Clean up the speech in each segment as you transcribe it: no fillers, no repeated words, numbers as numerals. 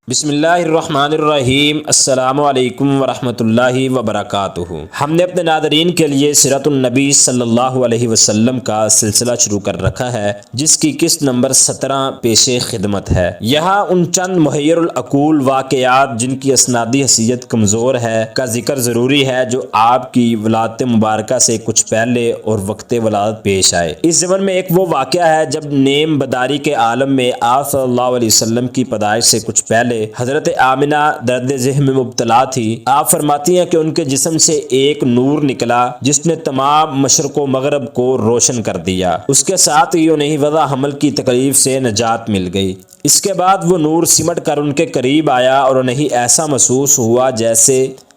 بسم اللہ الرحمن الرحیم۔ السلام علیکم ورحمۃ اللہ وبرکاتہ۔ ہم نے اپنے ناظرین کے لیے سیرت النبی صلی اللہ علیہ وسلم کا سلسلہ شروع کر رکھا ہے، جس کی قسط نمبر 17 پیش خدمت ہے۔ یہاں ان چند محیر العقول واقعات جن کی اسنادی حیثیت کمزور ہے کا ذکر ضروری ہے، جو آپ کی ولادت مبارکہ سے کچھ پہلے اور وقت ولادت پیش آئے۔ اس زمن میں ایک وہ واقعہ ہے جب نیم بداری کے عالم میں آپ صلی اللہ علیہ وسلم کی پیدائش سے کچھ پہلے حضرت آمنہ درد ذہن میں مبتلا تھی۔ آپ فرماتی ہیں کہ ان کے جسم سے ایک نور نکلا جس نے تمام مشرق و مغرب کو روشن کر دیا۔ اس کے ساتھ ہی انہیں وضع حمل کی تکلیف سے نجات مل گئی۔ اس کے بعد وہ نور سمٹ کر ان کے قریب آیا اور انہیں ایسا محسوس ہوا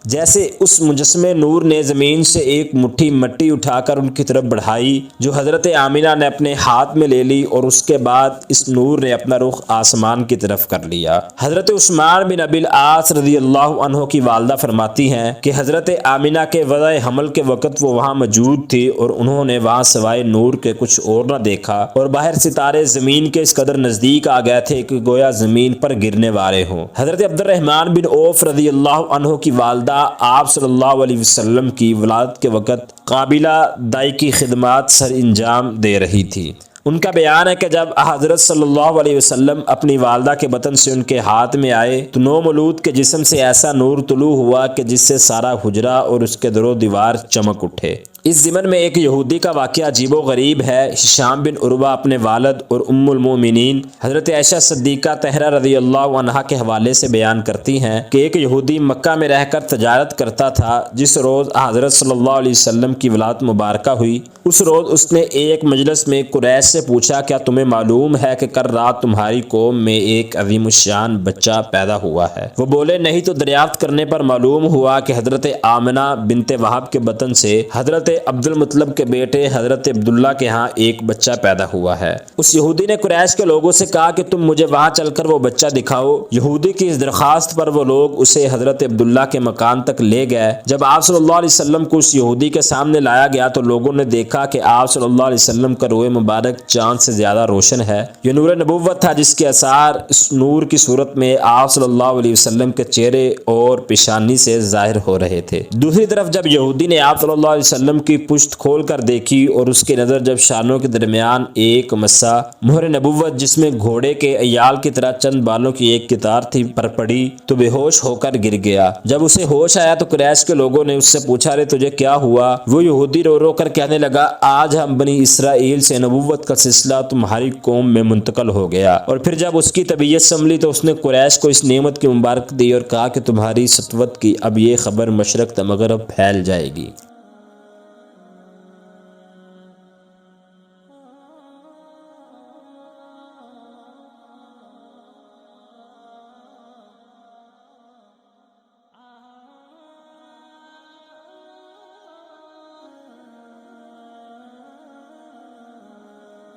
جیسے اس مجسمے نور نے زمین سے ایک مٹھی مٹی اٹھا کر ان کی طرف بڑھائی، جو حضرت آمنہ نے اپنے ہاتھ میں لے لی، اور اس کے بعد اس نور نے اپنا رخ آسمان کی طرف کر لیا۔ حضرت عثمان بن ابی العاص رضی اللہ عنہ کی والدہ فرماتی ہیں کہ حضرت آمنہ کے وضع حمل کے وقت وہ وہاں موجود تھی اور انہوں نے وہاں سوائے نور کے کچھ اور نہ دیکھا، اور باہر ستارے زمین کے اس قدر نزدیک آ گئے تھے کہ گویا زمین پر گرنے والے ہوں۔ حضرت عبد الرحمن بن عوف رضی اللہ عنہ کی والدہ آپ صلی اللہ علیہ وسلم کی ولادت کے وقت قابلہ دائی کی خدمات سر انجام دے رہی تھی۔ ان کا بیان ہے کہ جب حضرت صلی اللہ علیہ وسلم اپنی والدہ کے بطن سے ان کے ہاتھ میں آئے تو نو مولود کے جسم سے ایسا نور طلوع ہوا کہ جس سے سارا حجرہ اور اس کے در و دیوار چمک اٹھے۔ اس ضمن میں ایک یہودی کا واقعہ عجیب و غریب ہے۔ ہشام بن عروہ اپنے والد اور ام المومنین حضرت عائشہ صدیقہ طاہرہ رضی اللہ عنہا کے حوالے سے بیان کرتی ہیں کہ ایک یہودی مکہ میں رہ کر تجارت کرتا تھا۔ جس روز حضرت صلی اللہ علیہ وسلم کی ولادت مبارکہ ہوئی، اس روز اس نے ایک مجلس میں قریش سے پوچھا، کیا تمہیں معلوم ہے کہ کل رات تمہاری قوم میں ایک عظیم الشان بچہ پیدا ہوا ہے؟ وہ بولے، نہیں۔ تو دریافت کرنے پر معلوم ہوا کہ حضرت آمنہ بنت وہب کے بطن سے حضرت عبد المطلب کے بیٹے حضرت عبداللہ کے ہاں ایک بچہ پیدا ہوا ہے۔ اس یہودی نے قریش کے لوگوں سے کہا کہ تم مجھے وہاں چل کر وہ بچہ دکھاؤ۔ یہودی کی اس درخواست پر وہ لوگ اسے حضرت عبداللہ کے مکان تک لے گئے۔ جب آپ صلی اللہ علیہ وسلم کو اس یہودی کے سامنے لایا گیا تو لوگوں نے دیکھا کہ آپ صلی اللہ علیہ وسلم کا روئے مبارک چاند سے زیادہ روشن ہے۔ یہ نور نبوت تھا جس کے اثار اس نور کی صورت میں آپ صلی اللہ علیہ وسلم کے چہرے اور پیشانی سے ظاہر ہو رہے تھے۔ دوسری طرف جب یہودی نے آپ صلی اللہ علیہ وسلم کی پشت کھول کر دیکھی اور اس کی نظر جب شانوں کے درمیان ایک مسا مہر نبوت جس میں گھوڑے کے ایال کی طرح چند بالوں کی ایک قطار تھی پر پڑی تو بے ہوش ہو کر گر گیا۔ جب اسے ہوش آیا تو قریش کے لوگوں نے اس سے پوچھا، رے تجھے کیا ہوا؟ وہ یہودی رو رو کر کہنے لگا، آج ہم بنی اسرائیل سے نبوت کا سلسلہ تمہاری قوم میں منتقل ہو گیا۔ اور پھر جب اس کی طبیعت سنبھلی تو اس نے قریش کو اس نعمت کی مبارک دی اور کہا کہ تمہاری سطوت کی اب یہ خبر مشرق تا مغرب پھیل جائے گی۔